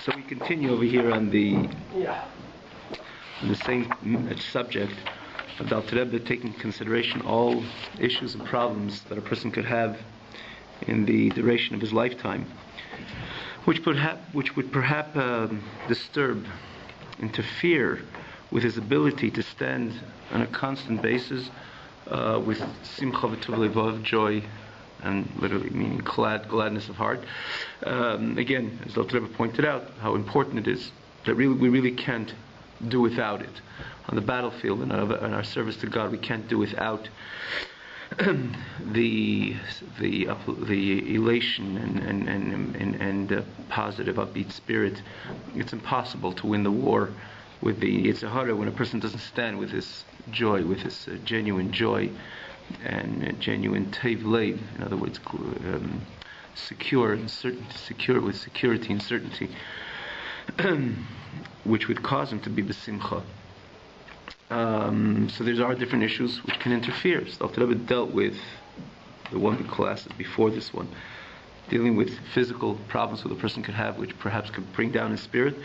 So we continue over here on the same subject of the Alter Rebbe taking into consideration all issues and problems that a person could have in the duration of his lifetime, which would perhaps disturb, interfere with his ability to stand on a constant basis with simcha v'tuv levov, joy, and literally meaning gladness of heart. Again, as Alter Rebbe pointed out, how important it is that we really can't do without it. On the battlefield and in our service to God, we can't do without the elation and positive, upbeat spirit. It's impossible to win the war with the Yetzer Hara when a person doesn't stand with this joy, with this genuine joy and genuine tev lev. In other words, secure and certain, secure with security and certainty, which would cause him to be besimcha. So there are different issues which can interfere. So Alter Rebbe dealt with the one classes before this one, dealing with physical problems that a person could have, which perhaps could bring down his spirit.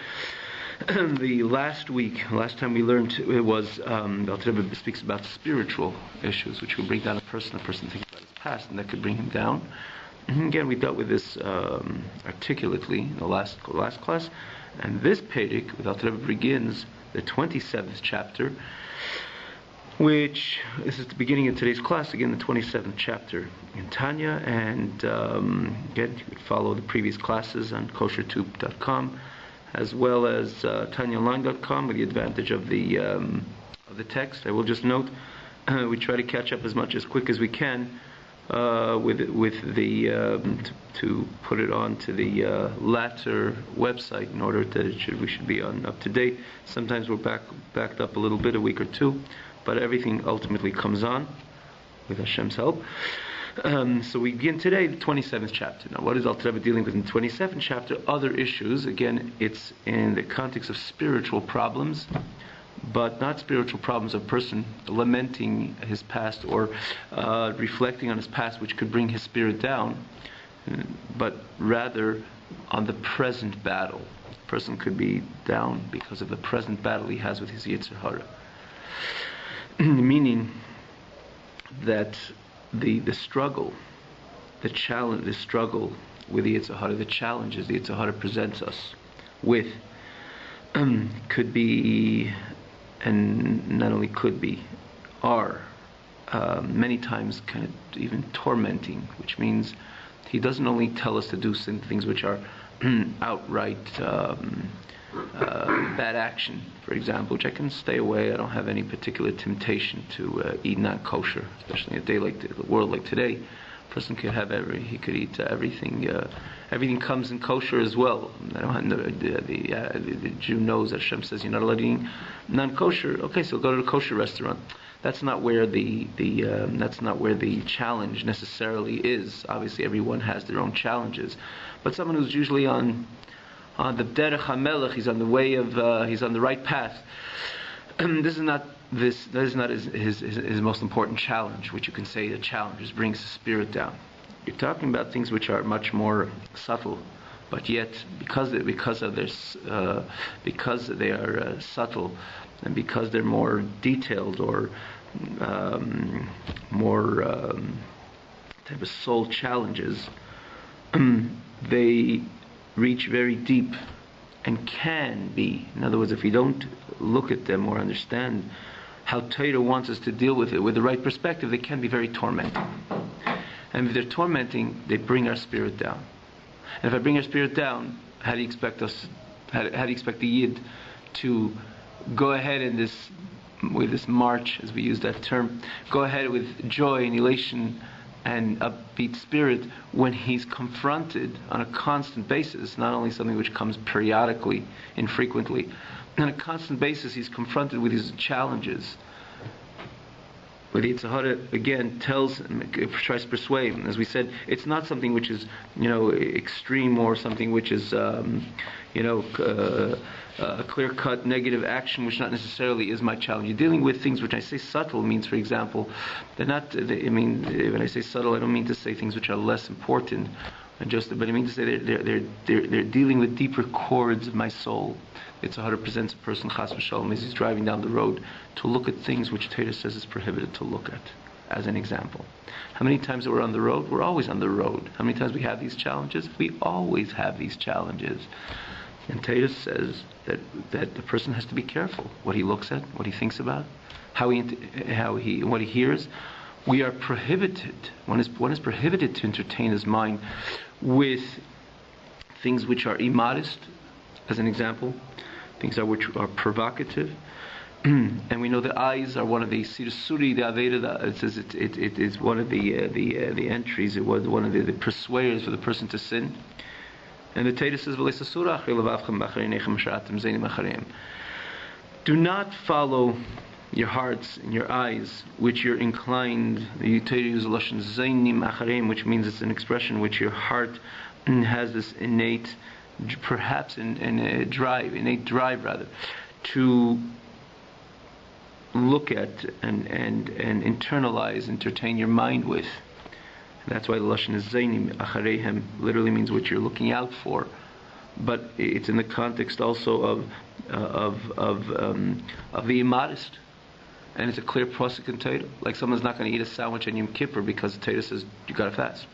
The last time we learned, it was Alter Rebbe speaks about spiritual issues, which will bring down a person thinking about his past, and that could bring him down. And again, we dealt with this articulately in the last class, and this Perek with Alter Rebbe begins the 27th chapter, which this is the beginning of today's class. Again, the 27th chapter in Tanya, and again, you could follow the previous classes on koshertube.com, as well as tanyaonline.com, with the advantage of the text. I will just note we try to catch up as quick as we can with the to put it on to the latter website in order that we should be up to date. Sometimes we're backed up a little bit, a week or two, but everything ultimately comes on with Hashem's help. So we begin today the 27th chapter. Now, what is Alter Rebbe dealing with in the 27th chapter? Other issues. Again, it's in the context of spiritual problems, but not spiritual problems of a person lamenting his past or reflecting on his past, which could bring his spirit down, but rather on the present battle. A person could be down because of the present battle he has with his Yetzer Hara. Meaning that the struggle, the challenge, the struggle with the Yetzer Hara, the challenges the Yetzer Hara presents us with, could be, and not only could be, are many times kind of even tormenting, which means he doesn't only tell us to do things which are outright bad action, for example, which I can stay away. I don't have any particular temptation to eat not kosher, especially in a day like the world like today. A person could have he could eat everything. Everything comes in kosher as well. I don't have, the Jew knows that Hashem says you're not allowed to eat non-kosher. Okay, so go to a kosher restaurant. That's not where the challenge necessarily is. Obviously, everyone has their own challenges, but someone who's usually on the derech hamelech, he's on the way of, he's on the right path. That is not his most important challenge, which you can say a challenge, just brings the spirit down. You're talking about things which are much more subtle, but yet because they are subtle, and because they're more detailed or more type of soul challenges, they reach very deep and can be. In other words, if we don't look at them or understand how Torah wants us to deal with it with the right perspective, they can be very tormenting. And if they're tormenting, they bring our spirit down. And if I bring our spirit down, how do you expect us? How do you expect the Yid to go ahead in with this march, as we use that term, go ahead with joy and elation and upbeat spirit when he's confronted on a constant basis, not only something which comes periodically, infrequently, on a constant basis he's confronted with his challenges. Where the Yetzer Hara again tries to persuade, as we said, it's not something which is extreme or something which is a clear-cut negative action, which not necessarily is my challenge. You're dealing with things which I say subtle means, for example, they're not. When I say subtle, I don't mean to say things which are less important But I mean to say they're dealing with deeper chords of my soul. It's 100% a person, chas v'shalom, as he's driving down the road, to look at things which Torah says is prohibited to look at, as an example. How many times that we're on the road? We're always on the road. How many times we have these challenges? We always have these challenges. And Torah says that the person has to be careful what he looks at, what he thinks about, what he hears. We are prohibited. One is prohibited to entertain his mind with things which are immodest, as an example, things which are provocative. And we know the eyes are one of the sirsuri, the aveda. It says it is one of the entries. It was one of the persuaders for the person to sin. And the Torah says, do not follow your hearts and your eyes, which you're inclined. The Torah uses lashon zaynim achareim, which means it's an expression which your heart has this innate, perhaps innate drive rather, to look at and internalize, entertain your mind with. That's why the lashon is zaynim achareihem, literally means what you're looking out for, but it's in the context also of the immodest, and it's a clear prosik in Torah. Like someone's not going to eat a sandwich on Yom Kippur because the Torah says you got to fast.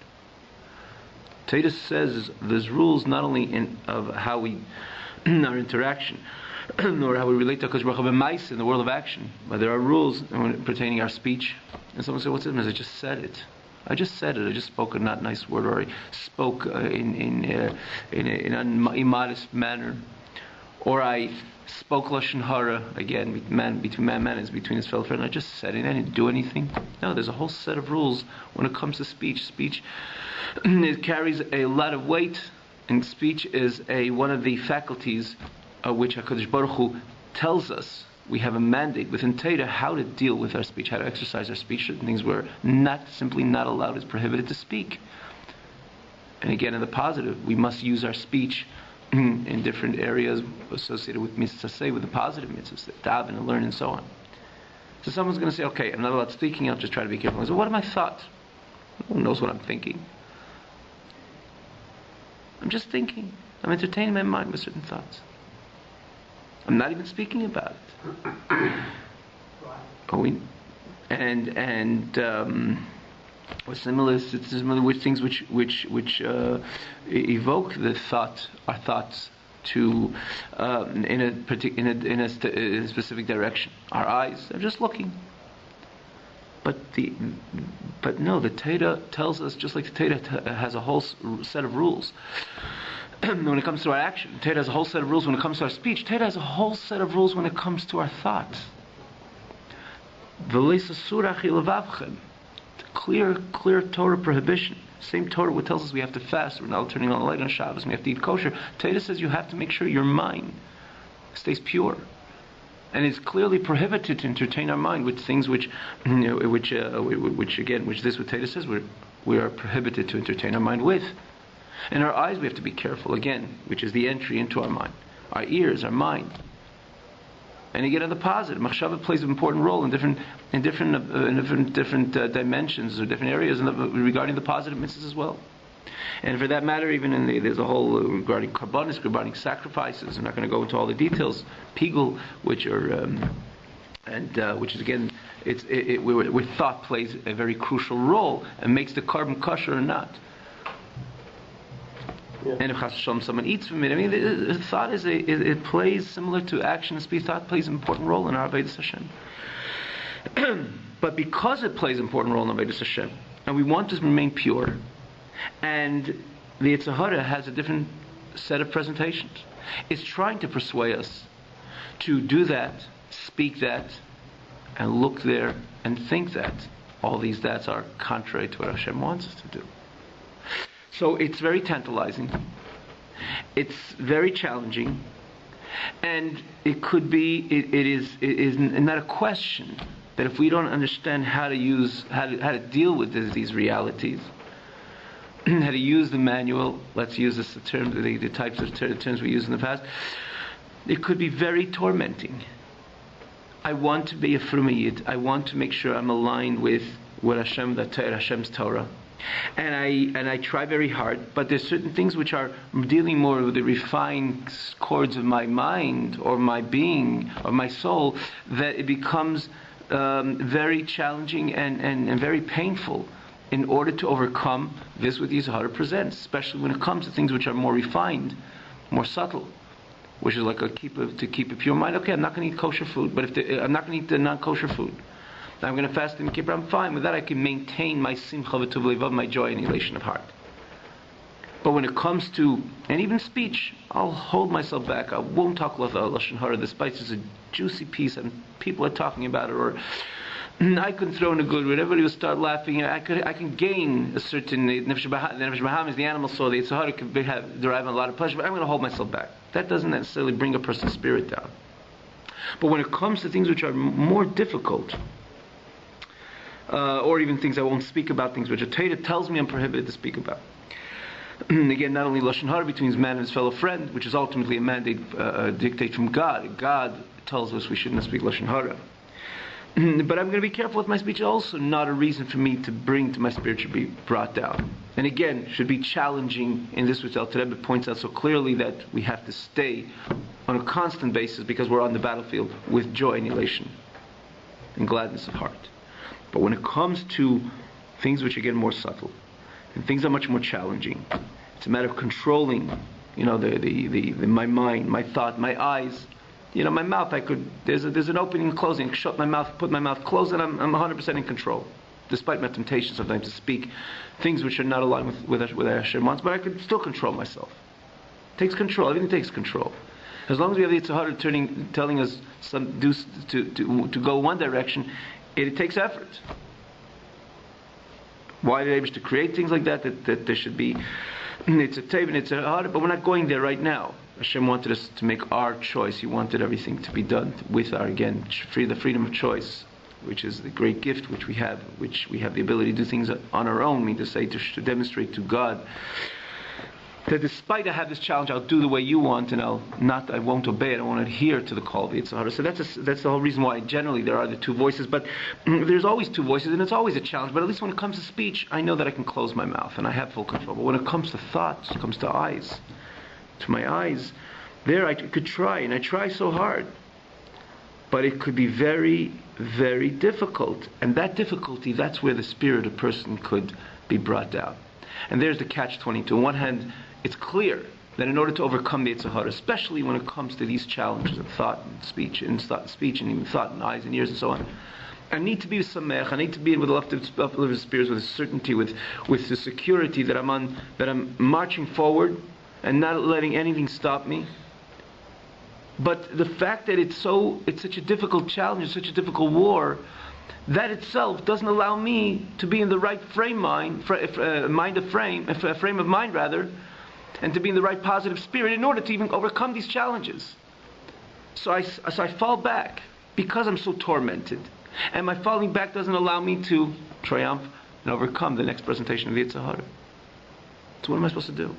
Torah says there's rules not only of how we our interaction, nor how we relate to HaKadosh Baruch Hu in the world of action, but there are rules pertaining our speech. And someone said, "What's it?" I just said it. I just spoke a not nice word, or I spoke in an immodest manner, or I spoke lashon hara, again between man and between his fellow friend. I just said it. I didn't do anything. No, there's a whole set of rules when it comes to speech. Speech it carries a lot of weight, and speech is one of the faculties which HaKadosh Baruch Hu tells us. We have a mandate within Torah how to deal with our speech, how to exercise our speech. Certain things we're simply not allowed, is prohibited to speak. And again, in the positive, we must use our speech in different areas associated with mitzvah, with the positive mitzvahs, daven and learn and so on. So someone's going to say, okay, I'm not allowed speaking, I'll just try to be careful. So what are my thoughts? No one knows what I'm thinking. I'm just thinking. I'm entertaining my mind with certain thoughts. I'm not even speaking about it. What's similar with things which evoke our thoughts to in a specific direction. Our eyes are just looking. But no, the Torah tells us, just like the Torah has a whole set of rules. When it comes to our action, Torah has a whole set of rules when it comes to our speech. Torah has a whole set of rules when it comes to our thoughts. Clear Torah prohibition. Same Torah which tells us we have to fast, we're not turning on the light on Shabbos, we have to eat kosher. Torah says you have to make sure your mind stays pure. And it's clearly prohibited to entertain our mind with things which this what Torah says we are prohibited to entertain our mind with. And our eyes, we have to be careful again, which is the entry into our mind. Our ears, our mind. And again, in the positive, machshava plays an important role in different dimensions or different areas regarding the positive mitzvahs as well. And for that matter, even there's a whole regarding karbanis, regarding sacrifices. I'm not going to go into all the details. Pigul, which is again, where thought plays a very crucial role and makes the carbon kosher or not. Yeah. And if someone eats from it, I mean, the thought it plays similar to action and speech. Thought plays an important role in our Avodas Hashem. But because it plays an important role in Avodas Hashem, and we want to remain pure, and the Yetzer Hara has a different set of presentations. It's trying to persuade us to do that, speak that, and look there, and think that. All these that's are contrary to what Hashem wants us to do. So it's very tantalizing, it's very challenging, and it is not a question that if we don't understand how to deal with these realities, how to use the manual, let's use this term, the types of terms we used in the past, it could be very tormenting. I want to be a Fruma Yid. I want to make sure I'm aligned with what Hashem's Torah. And I try very hard, but there's certain things which are dealing more with the refined chords of my mind or my being or my soul, that it becomes very challenging and very painful in order to overcome this what Yetzer Hara presents, especially when it comes to things which are more refined, more subtle, which is like to keep a pure mind. Okay, I'm not going to eat kosher food, but I'm not going to eat the non-kosher food. I'm going to fast in Kippur, I'm fine. With that I can maintain my simcha v'tuv levav, my joy and elation of heart. But when it comes to, and even speech, I'll hold myself back. I won't talk Lashon Hara, despite it's a juicy piece and people are talking about it, or I can throw in a good word, everybody will start laughing. I can gain a certain, the Nefesh Baham is the animal soul, the Yetzer Hara can derive a lot of pleasure, but I'm going to hold myself back. That doesn't necessarily bring a person's spirit down. But when it comes to things which are more difficult, or even things I won't speak about, things which a Torah tells me I'm prohibited to speak about. Again, not only Lashon Hara between man and his fellow friend, which is ultimately a mandate, a dictate from God. God tells us we shouldn't speak Lashon Hara. But I'm going to be careful with my speech. Also not a reason for me to bring to my spirit should be brought down. And again, should be challenging in this which Alter Rebbe points out so clearly, that we have to stay on a constant basis because we're on the battlefield with joy and elation and gladness of heart. But when it comes to things which are getting more subtle, and things are much more challenging, it's a matter of controlling, my mind, my thought, my eyes, my mouth. There's an opening and closing. Shut my mouth, put my mouth closed, and I'm 100% in control, despite my temptation sometimes to speak things which are not aligned with what Hashem wants. But I could still control myself. It takes control. Everything takes control. As long as we have the Yetzer Hara telling us to go one direction, it takes effort. Why did Abish to create things like that there should be, it's a tevin, it's a hard, but we're not going there right now. Hashem wanted us to make our choice. He wanted everything to be done with our, again, the freedom of choice, which is the great gift which we have the ability to do things on our own, to demonstrate to God that despite I have this challenge, I'll do the way you want, and I won't obey it. I won't adhere to the call of the Yetzer Hara. So that's the whole reason why generally there are the two voices. But there's always two voices, and it's always a challenge. But at least when it comes to speech, I know that I can close my mouth and I have full control. But when it comes to thoughts, it comes to my eyes, there I could try, and I try so hard. But it could be very, very difficult, and that difficulty, that's where the spirit of a person could be brought down. And there's the catch-22. On one hand, it's clear that in order to overcome the Yetzer Hara, especially when it comes to these challenges of thought and speech, and even thought and eyes and ears and so on, I need to be samech. I need to be with uplifted spirits, with a certainty, with the security that I'm marching forward and not letting anything stop me. But the fact that it's such a difficult challenge, it's such a difficult war, that itself doesn't allow me to be in the right frame of mind rather, and to be in the right positive spirit in order to even overcome these challenges. So I fall back because I'm so tormented, and my falling back doesn't allow me to triumph and overcome the next presentation of the Yetzer Hara. So what am I supposed to do?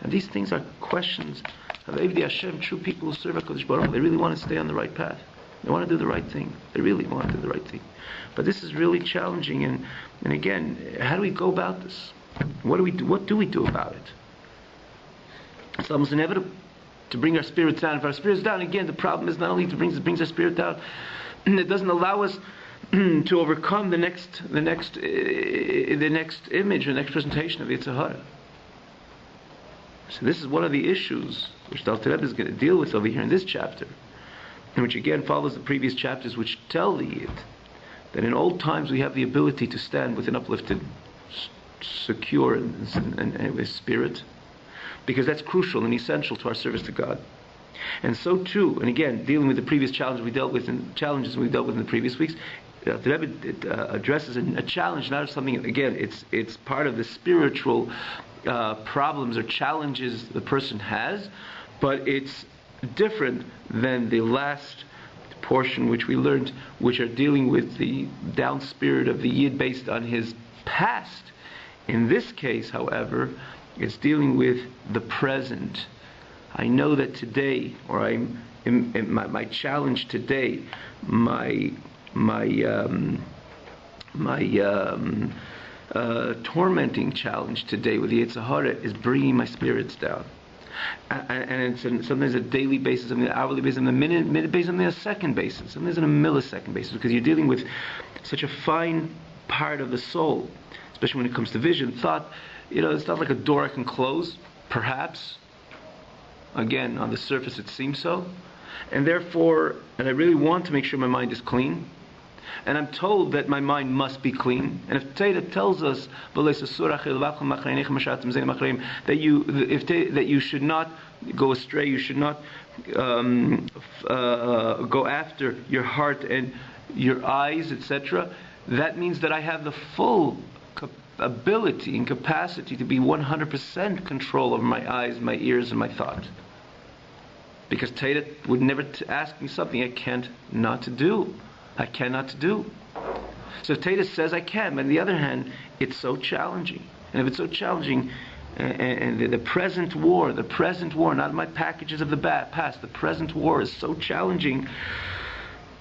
And these things are questions of Evdei Hashem, true people who serve HaKadosh Baruch Hu. They really want to stay on the right path. They want to do the right thing. They really want to do the right thing. But this is really challenging. And again, how do we go about this? What do we do about it? It's almost inevitable to bring our spirits down. If our spirits down, again, the problem is not only it brings our spirit down, it doesn't allow us to overcome the next image, the next presentation of Yetzer Hara. So this is one of the issues which the Alter Rebbe is going to deal with over here in this chapter, and which again follows the previous chapters, which tell the Yid that in old times we have the ability to stand with an uplifted, secure and with spirit, because that's crucial and essential to our service to God. And so too, and again, dealing with the previous challenges we dealt with in the previous weeks, the Rebbe addresses a challenge, not something. Again, it's part of the spiritual problems or challenges the person has, but it's different than the last portion which we learned, which are dealing with the down spirit of the Yid based on his past. In this case, however, it's dealing with the present. I know that today, or my challenge today, tormenting challenge today with the Yetzer Hara is bringing my spirits down. And it's sometimes a daily basis, something an hourly basis, something a minute basis, something a second basis, sometimes on a millisecond basis, because you're dealing with such a fine part of the soul, especially when it comes to vision, thought. It's not like a door I can close, perhaps. Again, on the surface it seems so. And therefore, I really want to make sure my mind is clean. And I'm told that my mind must be clean. And if Torah tells us that you should not go astray, you should not go after your heart and your eyes, etc., that means that I have the full ability and capacity to be 100% control over my eyes, my ears, and my thought. Because Torah would never ask me something I can't not to do. I cannot do. So Torah says I can, but on the other hand, it's so challenging. And if it's so challenging, and the present war, not my packages of the past, the present war is so challenging,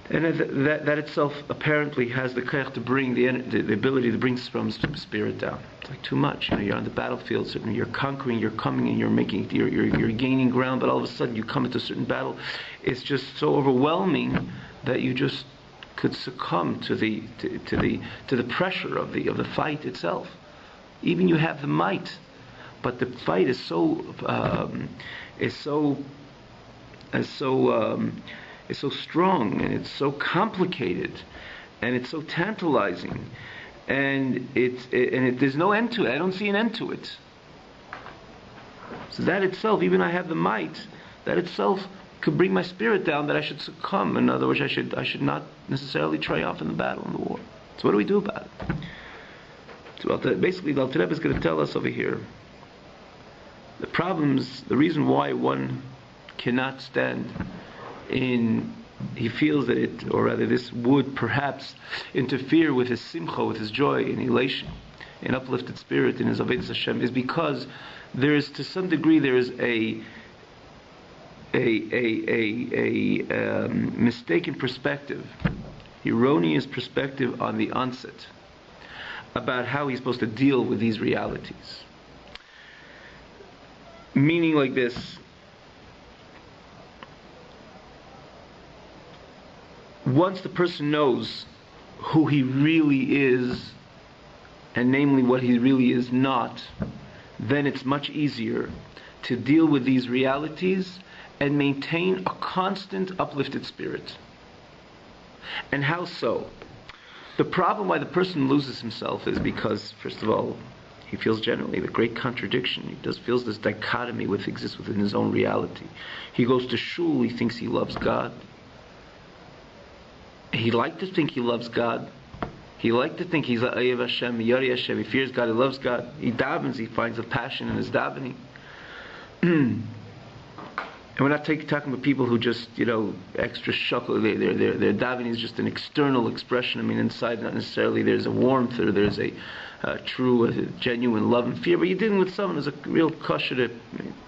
and that itself apparently has the koach to bring the ability to bring some spirit down. It's like too much. You're on the battlefield, certainly you're conquering, you're coming, and you're gaining ground, but all of a sudden you come into a certain battle. It's just so overwhelming that you just could succumb to the pressure of the fight itself. Even you have the might, but the fight is so strong, and it's so complicated, and it's so tantalizing, and there's no end to it. I don't see an end to it. So that itself, even I have the might, that itself could bring my spirit down, that I should succumb. In other words, I should not necessarily triumph in the battle, in the war. So what do we do about it? So basically, the Alter Rebbe is going to tell us over here the problems, the reason why one cannot stand in. He feels that it, or rather, this would perhaps interfere with his simcha, with his joy and elation, and uplifted spirit in his avodas Hashem, is because there is, to some degree, there is a mistaken perspective, erroneous perspective on the onset about how he's supposed to deal with these realities. Meaning like this: once the person knows who he really is, and namely what he really is not, then it's much easier to deal with these realities and maintain a constant uplifted spirit. And how so? The problem why the person loses himself is because, first of all, he feels generally the great contradiction. He feels this dichotomy which exists within his own reality. He goes to shul, he thinks he loves God. He liked to think he loves God. He liked to think he's Ayev Hashem, Yari Hashem. He fears God, he loves God. He davens, he finds a passion in his davening. And we're not talking about people who just, extra shuckle. Their davening is just an external expression. I mean, inside, not necessarily there's a warmth or there's a true, genuine love and fear. But you're dealing with someone who's a real kosher,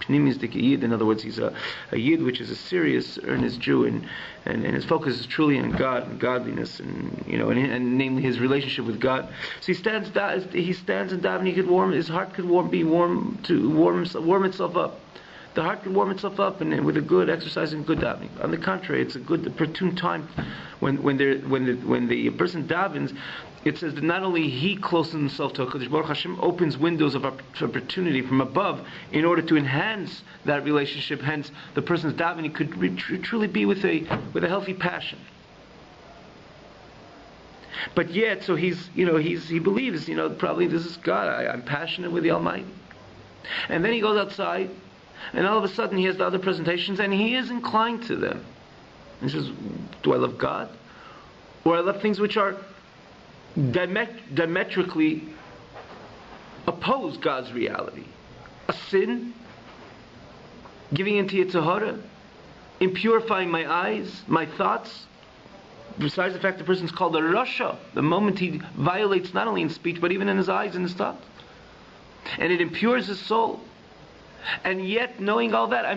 pnimistic yid. In other words, he's a yid which is a serious, earnest Jew, and his focus is truly on God and godliness, and namely his relationship with God. So he stands in davening. He could his heart could warm itself up. The heart can warm itself up, and with a good exercise and good davening. On the contrary, it's a good, opportune time when the person davens. It says that not only he closes himself to HaKadosh Baruch Hashem, opens windows of opportunity from above in order to enhance that relationship. Hence, the person's davening could truly be with a healthy passion. But yet, so he believes, probably this is God. I'm passionate with the Almighty. And then he goes outside. And all of a sudden he has the other presentations and he is inclined to them. He says, do I love God? Or I love things which are diametrically oppose God's reality. A sin, giving into Yetzer Hara, impurifying my eyes, my thoughts. Besides the fact the person is called a Rasha, the moment he violates not only in speech but even in his eyes and his thoughts. And it impures his soul. And yet, knowing all that, I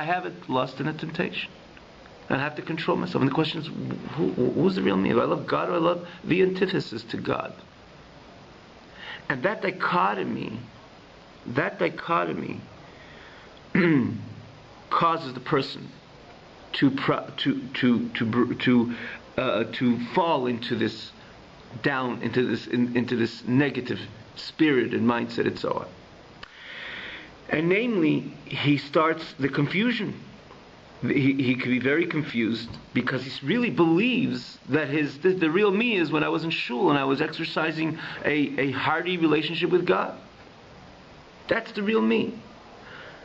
have a lust and a temptation. And I have to control myself. And the question is, who's the real me? Do I love God or I love the antithesis to God? And that dichotomy causes the person to fall into this into this negative spirit and mindset and so on. And namely, he starts the confusion. He could be very confused because he really believes that the real me is when I was in shul and I was exercising a hearty relationship with God. That's the real me.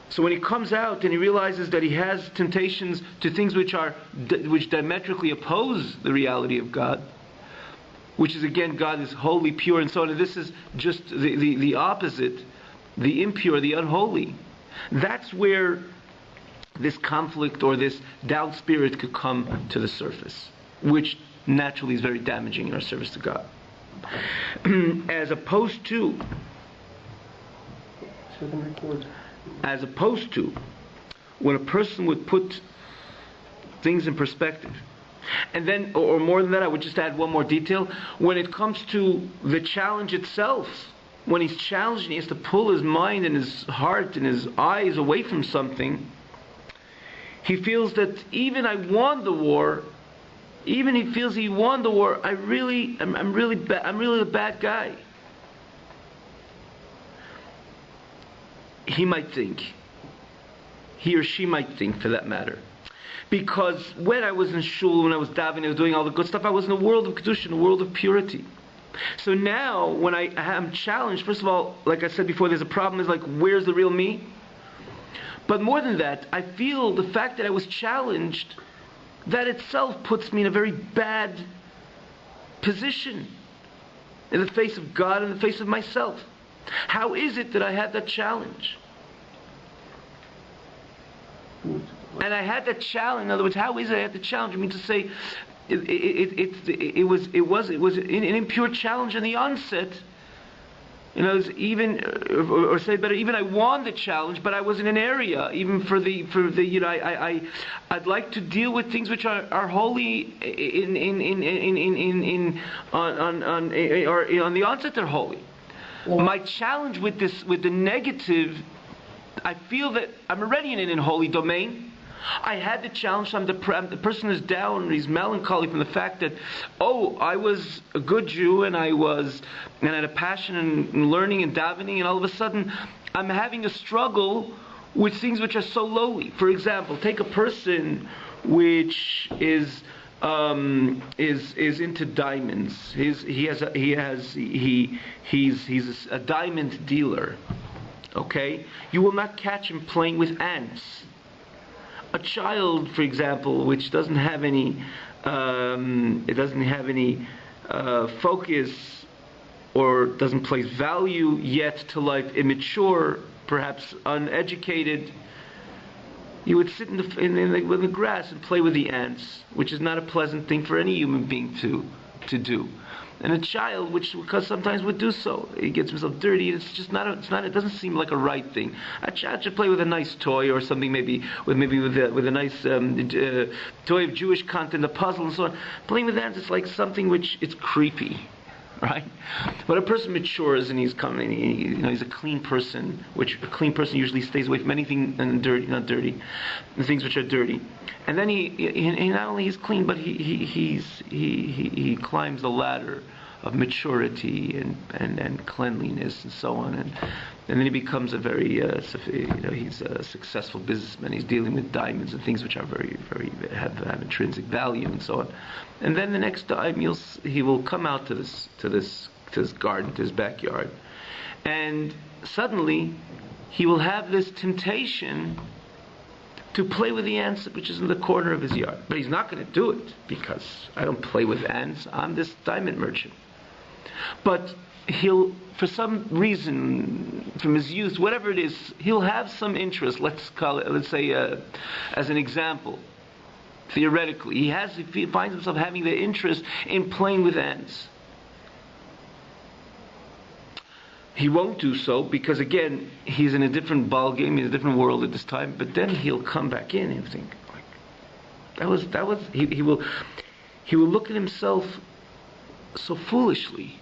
So when he comes out and he realizes that he has temptations to things which diametrically oppose the reality of God, which is again, God is holy, pure, and so on, and this is just the opposite, the impure, the unholy. That's where this conflict or this doubt spirit could come to the surface, which naturally is very damaging in our service to God. As opposed to when a person would put things in perspective. And then, or more than that, I would just add one more detail. When it comes to the challenge itself, when he's challenged and he has to pull his mind and his heart and his eyes away from something, he feels that even I won the war, even he feels he won the war, I'm really the bad guy. He might think. He or she might think, for that matter. Because when I was in shul, when I was davening, I was doing all the good stuff, I was in a world of kedusha, in a world of purity. So now, when I am challenged, first of all, like I said before, there's a problem, is like, where's the real me? But more than that, I feel the fact that I was challenged, that itself puts me in a very bad position in the face of God, in the face of myself. How is it that I had that challenge? And I had that challenge. In other words, how is it I had the challenge? I mean, to say it was an impure challenge in the onset. You know, even, or say better, even I won the challenge, but I was in an area, even for the you know, I'd like to deal with things which are holy on the onset they're holy. Yeah. My challenge with the negative, I feel that I'm already in an unholy domain. I had the challenge. The person is down. He's melancholy from the fact that, I was a good Jew and I had a passion in learning and davening, and all of a sudden I'm having a struggle with things which are so lowly. For example, take a person which is into diamonds. He's a diamond dealer. Okay, you will not catch him playing with ants. A child, for example, which doesn't have any focus or doesn't place value yet to life, immature, perhaps uneducated, you would sit in the grass and play with the ants, which is not a pleasant thing for any human being to do. And a child, because sometimes would do so, he gets himself dirty. It doesn't seem like a right thing. A child should play with a nice toy or something, maybe with a nice toy of Jewish content, a puzzle and so on. Playing with ants is like something which it's creepy, right? But a person matures and he's a clean person, which a clean person usually stays away from anything not dirty, the things which are dirty. And then he not only is clean, but he climbs the ladder of maturity and cleanliness and so on, and then he becomes a very he's a successful businessman. He's dealing with diamonds and things which are very have intrinsic value and so on. And then the next time he will come out to this garden, to his backyard, and suddenly he will have this temptation to play with the ants which is in the corner of his yard. But he's not going to do it, because I don't play with ants. I'm this diamond merchant. But he'll, for some reason, from his youth, whatever it is, he'll have some interest. Let's say, as an example, theoretically, he finds himself having the interest in playing with ants. He won't do so because, again, he's in a different ball game, in a different world at this time. But then he'll come back in and think, like, he will look at himself so foolishly,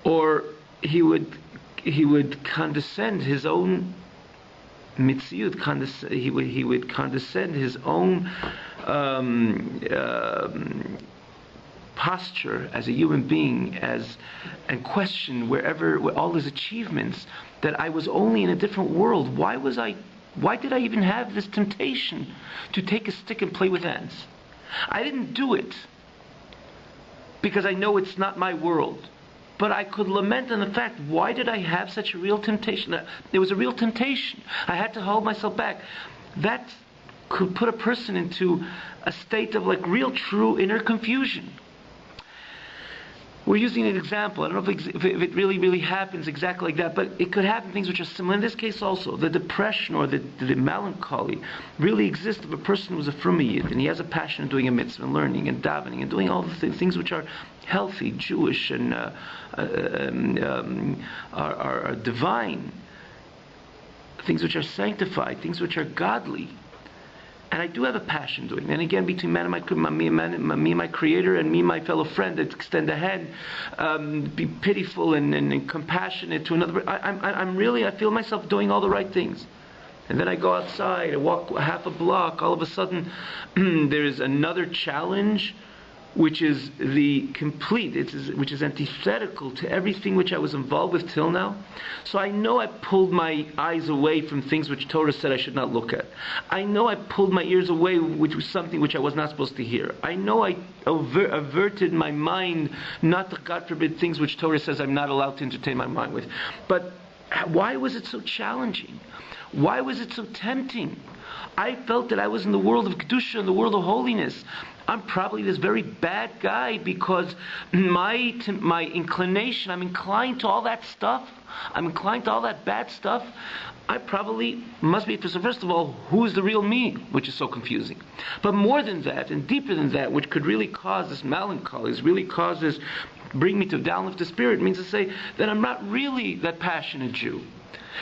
or he would condescend his own mitziyut. He would condescend his own posture as a human being, and question where all his achievements, that I was only in a different world. Why did I even have this temptation to take a stick and play with ants? I didn't do it because I know it's not my world. But I could lament on the fact, why did I have such a real temptation? There was a real temptation. I had to hold myself back. That could put a person into a state of real, true inner confusion. We're using an example. I don't know if it really, really happens exactly like that, but it could happen things which are similar. In this case also, the depression or the melancholy really exists of a person who's a frumiyid, and he has a passion of doing a mitzvah and learning and davening and doing all the things which are healthy, Jewish, and are divine, things which are sanctified, things which are godly. And I do have a passion doing it. And again, between me and my Creator, and me and my fellow friend, that extend a hand, be pitiful and compassionate to another. I feel myself doing all the right things. And then I go outside, I walk half a block, all of a sudden there is another challenge which is which is antithetical to everything which I was involved with till now. So I know I pulled my eyes away from things which Torah said I should not look at. I know I pulled my ears away, which was something which I was not supposed to hear. I know I averted my mind, not to, God forbid, things which Torah says I'm not allowed to entertain my mind with. But why was it so challenging? Why was it so tempting? I felt that I was in the world of Kedusha, in the world of holiness. I'm probably this very bad guy because my inclination, I'm inclined to all that stuff. I'm inclined to all that bad stuff. I probably must be. So first of all, who is the real me? Which is so confusing. But more than that, and deeper than that, which could really cause this melancholy, bring me to downlift the spirit, means to say that I'm not really that passionate Jew.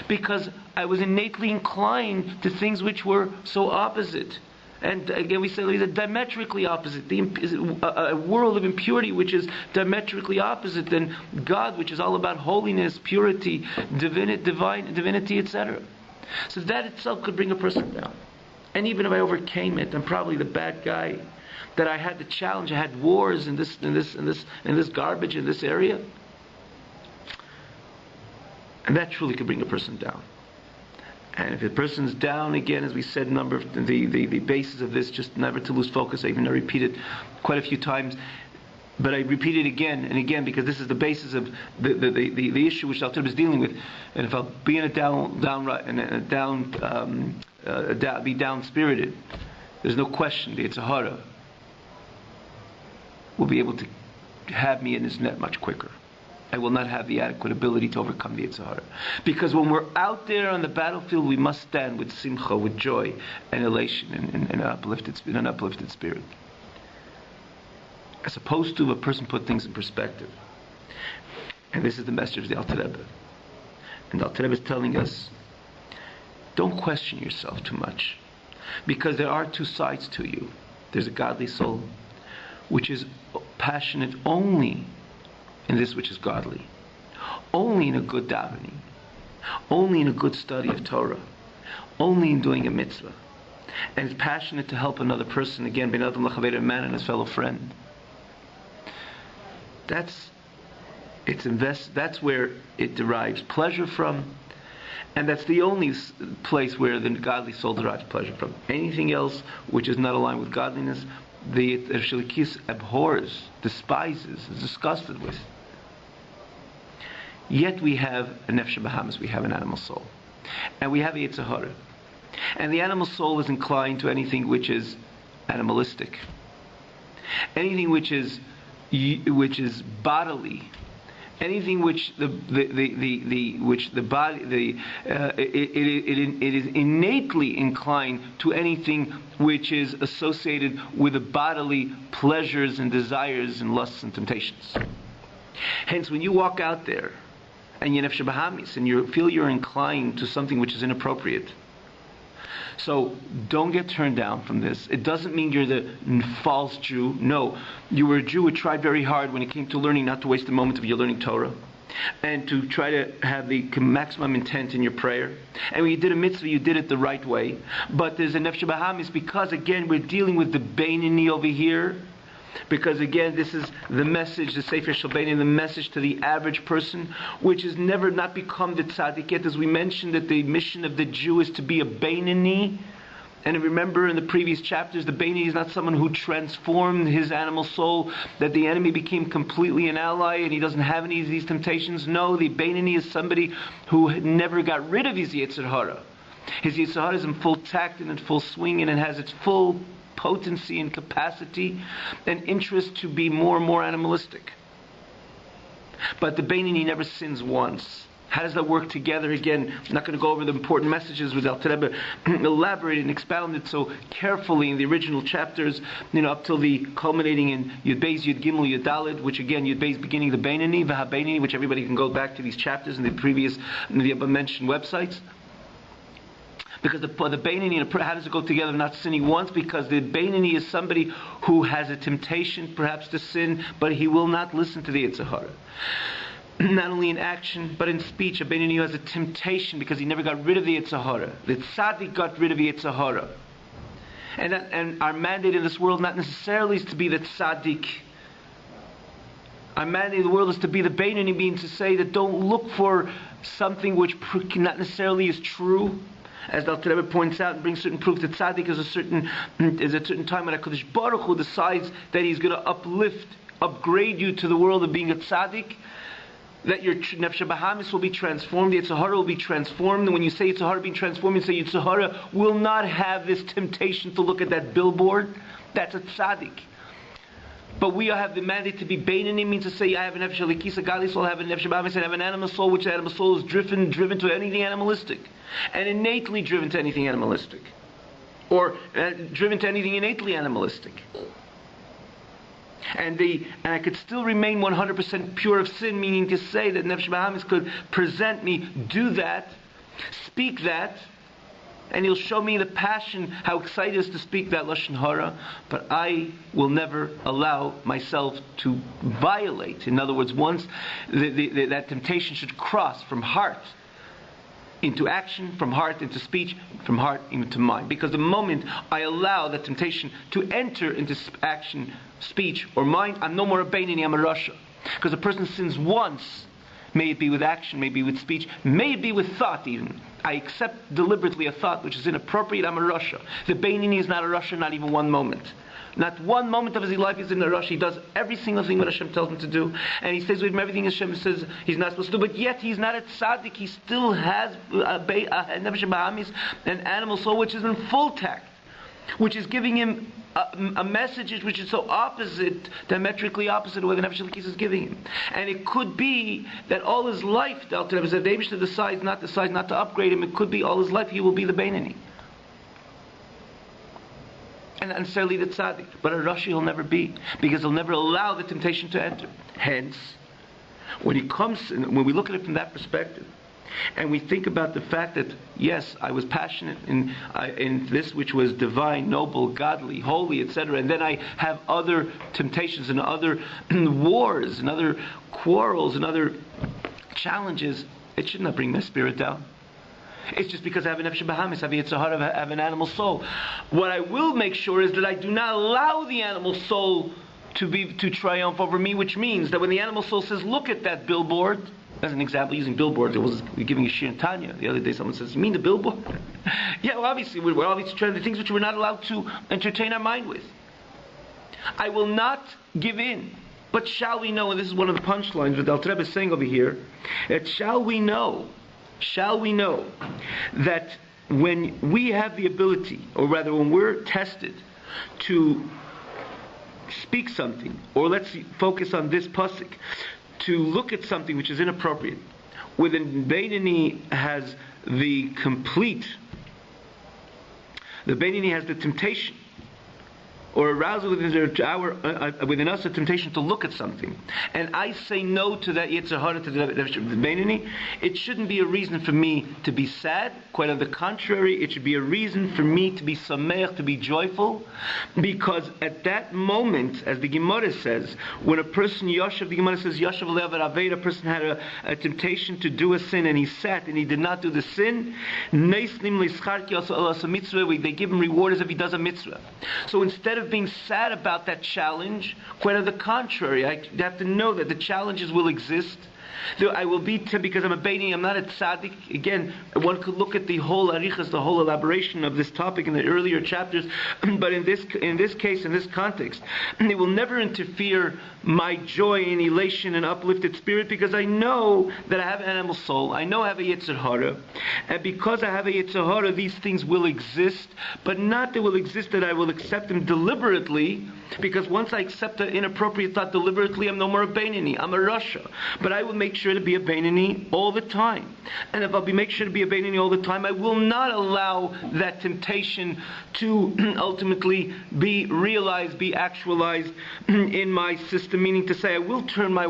Because I was innately inclined to things which were so opposite. And again, we say they're diametrically opposite. A world of impurity which is diametrically opposite than God, which is all about holiness, purity, divinity, etc. So that itself could bring a person down. And even if I overcame it, I'm probably the bad guy. That I had the challenge, I had wars in this garbage in this area. And that truly could bring a person down. And if a person's down, again, as we said, the basis of this, just never to lose focus. I even repeat it quite a few times, but I repeat it again and again because this is the basis of the issue which Al Tirab is dealing with. And if I'll be in be down spirited, there's no question the Yetzer Hara will be able to have me in his net much quicker. I will not have the adequate ability to overcome the Yetzer Hara. Because when we're out there on the battlefield, we must stand with simcha, with joy and elation and an uplifted spirit. As opposed to a person put things in perspective. And this is the message of the Alter Rebbe. And the Alter Rebbe is telling us, don't question yourself too much. Because there are two sides to you. There's a godly soul, which is passionate only in this which is godly, only in a good davening, only in a good study of Torah, only in doing a mitzvah, and is passionate to help another person, again, ben adam l'chaver, a man and his fellow friend. That's where it derives pleasure from, and that's the only place where the godly soul derives pleasure from. Anything else which is not aligned with godliness, the Shilkis abhors, despises, is disgusted with. Yet we have a Nefesh Bahamas, we have an animal soul. And we have a Yetzer Hara. And the animal soul is inclined to anything which is animalistic. Anything which is bodily. Anything which it is innately inclined to anything which is associated with the bodily pleasures and desires and lusts and temptations. Hence, when you walk out there and you're Nefesh Bahamis and you feel you're inclined to something which is inappropriate, so don't get turned down from this. It doesn't mean you're the false Jew. No, you were a Jew who tried very hard when it came to learning not to waste a moment of your learning Torah. and to try to have the maximum intent in your prayer. And when you did a mitzvah, you did it the right way. But there's a nefesh bahamis because, again, we're dealing with the Beinoni over here. Because again, this is the message, the Sefer Shel Beinoni, the message to the average person, which has never not become the tzaddik yet. As we mentioned, that the mission of the Jew is to be a Beinoni. And remember in the previous chapters, the Beinoni is not someone who transformed his animal soul, that the enemy became completely an ally and he doesn't have any of these temptations. No, the Beinoni is somebody who never got rid of his Yetzer Hara. His Yetzer Hara is in full tact and in full swing and it has its full potency and capacity and interest to be more and more animalistic. But the Beinoni never sins once. How does that work together? Again, I'm not going to go over the important messages with Alter Rebbe elaborated and expounded so carefully in the original chapters, up till the culminating in Yud Beis, Yud Gimel, Yud Daled, which again, Yud Beis beginning the Beinoni, V'ha Beinoni, which everybody can go back to these chapters in the previous, the above-mentioned websites. Because the Beinoni and how does it go together? Not sinning once, because the Beinoni is somebody who has a temptation, perhaps to sin, but he will not listen to the Yetzer Hara. Not only in action, but in speech. A Beinoni has a temptation because he never got rid of the Yetzer Hara. The tzaddik got rid of the Yetzer Hara. And our mandate in this world not necessarily is to be the tzaddik. Our mandate in the world is to be the Beinoni, meaning to say that don't look for something which not necessarily is true. As the Alter Rebbe points out and brings certain proof that tzaddik is a certain time when HaKadosh Baruch Hu decides that he's going to upgrade you to the world of being a tzaddik, that your nefesh bahamis will be transformed, the Yetzer Hara will be transformed. And when you say Yetzer Hara being transformed, you say Yetzer Hara will not have this temptation to look at that billboard. That's a tzaddik. But we have the mandate to be Beinoni, means to say I have a nefesh alikisa, godly soul, I have a nefesh bahamis, I have an animal soul, which animal soul is driven to anything animalistic. And innately driven to anything animalistic. Or driven to anything innately animalistic. And I could still remain 100% pure of sin, meaning to say that Nefesh Bahamis could present me, do that, speak that, and he'll show me the passion, how excited it is to speak that Lashon Hara, but I will never allow myself to violate. In other words, once that temptation should cross from heart into action, from heart into speech, from heart into mind. Because the moment I allow that temptation to enter into action, speech, or mind, I'm no more a Beinoni, I'm a Rasha. Because a person sins once, may it be with action, may it be with speech, may it be with thought even. I accept deliberately a thought which is inappropriate, I'm a Rasha. The Beinoni is not a Rasha, not even one moment. Not one moment of his life is in a rush. He does every single thing that Hashem tells him to do. And he stays with him everything Hashem says he's not supposed to do. But yet he's not a tzaddik. He still has a nefesh bahamis, an animal soul, which is in full tact. Which is giving him a message which is so opposite, diametrically opposite of what the nefesh alikisa is giving him. And it could be that all his life, the Alter Rebbe said, if Eibishter decides not to upgrade him, it could be all his life he will be the Beinoni. And not necessarily the tzaddik, but a Rashi he'll never be, because he'll never allow the temptation to enter. Hence, when we look at it from that perspective, and we think about the fact that yes, I was passionate in this which was divine, noble, godly, holy, etc., and then I have other temptations and other wars and other quarrels and other challenges, it should not bring my spirit down. It's just because I have an nefesh bahamis, I have a Yetzer Hara, I have an animal soul. What I will make sure is that I do not allow the animal soul to triumph over me, which means that when the animal soul says, look at that billboard, as an example, using billboards, we're giving a shir in Tanya. The other day someone says, you mean the billboard? Yeah, well obviously, we're obviously trying the things which we're not allowed to entertain our mind with. I will not give in. But shall we know, and this is one of the punchlines that Alter Rebbe is saying over here, that shall we know that when we have the ability, or rather when we're tested to speak something, or let's focus on this pasuk, to look at something which is inappropriate, where the Beinoni has the Beinoni has the temptation or arouses within us a temptation to look at something, and I say no to that Yetzer Hara, to the Beinoni, it shouldn't be a reason for me to be sad. Quite on the contrary, it should be a reason for me to be sameach, to be joyful, because at that moment, as the Gemara says, when a person Yashav, the Gemara says Yashav Le'avar Aved, a person had a temptation to do a sin, and he sat and he did not do the sin. They give him reward as if he does a mitzvah. So instead of being sad about that challenge, quite on the contrary, I have to know that the challenges will exist. I will be because I'm a Beini, I'm not a tzaddik. Again, one could look at the whole arichas, the whole elaboration of this topic in the earlier chapters, but in this case, in this context, it will never interfere my joy and elation and uplifted spirit, because I know that I have an animal soul, I know I have a Yetzer Hara, and because I have a Yetzer Hara, these things will exist, but not that will exist that I will accept them deliberately, because once I accept an inappropriate thought deliberately, I'm no more a Beinoni, I'm a Rasha. But I will make sure to be a Beinoni all the time. And if I'll make sure to be a Beinoni all the time, I will not allow that temptation to ultimately be realized, be actualized in my system, meaning to say I will turn my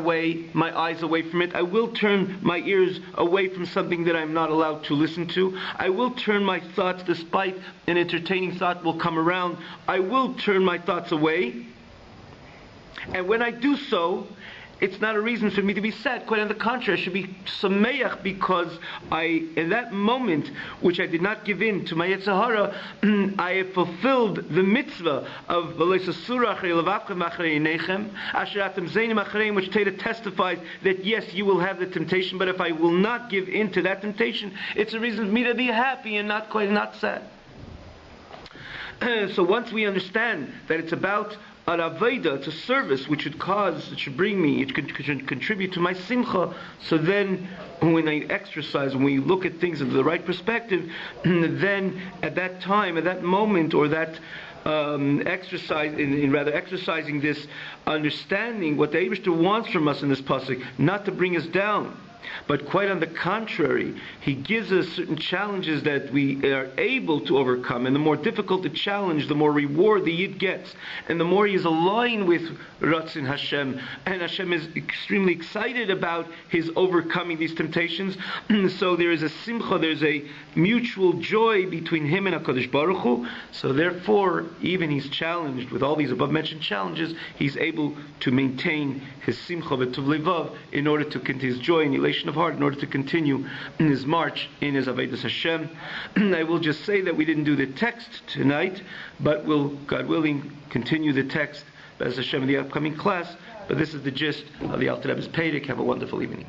eyes away from it, I will turn my ears away from something that I'm not allowed to listen to, I will turn my thoughts, despite an entertaining thought will come around, I will turn my thoughts away. And when I do so, it's not a reason for me to be sad. Quite on the contrary, I should be sameach, because in that moment, which I did not give in to my Yetzer Hara, I have fulfilled the mitzvah of which Teda testifies that yes, you will have the temptation, but if I will not give in to that temptation, it's a reason for me to be happy and not sad. So once we understand that it's about an Aveda, it's a service which should bring me, it could contribute to my simcha, so then when I exercise, when we look at things in the right perspective, then at that time, at that moment, or that exercising this understanding, what the Eibishter wants from us in this pasuk, not to bring us down, but quite on the contrary, he gives us certain challenges that we are able to overcome. And the more difficult the challenge, the more reward the Yid gets. And the more he is aligned with Ratzin Hashem. And Hashem is extremely excited about his overcoming these temptations. So there is a simcha, there's a mutual joy between him and HaKadosh Baruch Hu. So therefore, even he's challenged with all these above mentioned challenges, he's able to maintain his simcha v'tuv levav in order to continue his joy and elation of heart, in order to continue in his march in his Avodas Hashem. I will just say that we didn't do the text tonight, but we'll, God willing, continue the text as Hashem in the upcoming class. But this is the gist of the Alter Rebbe's Pedic. Have a wonderful evening.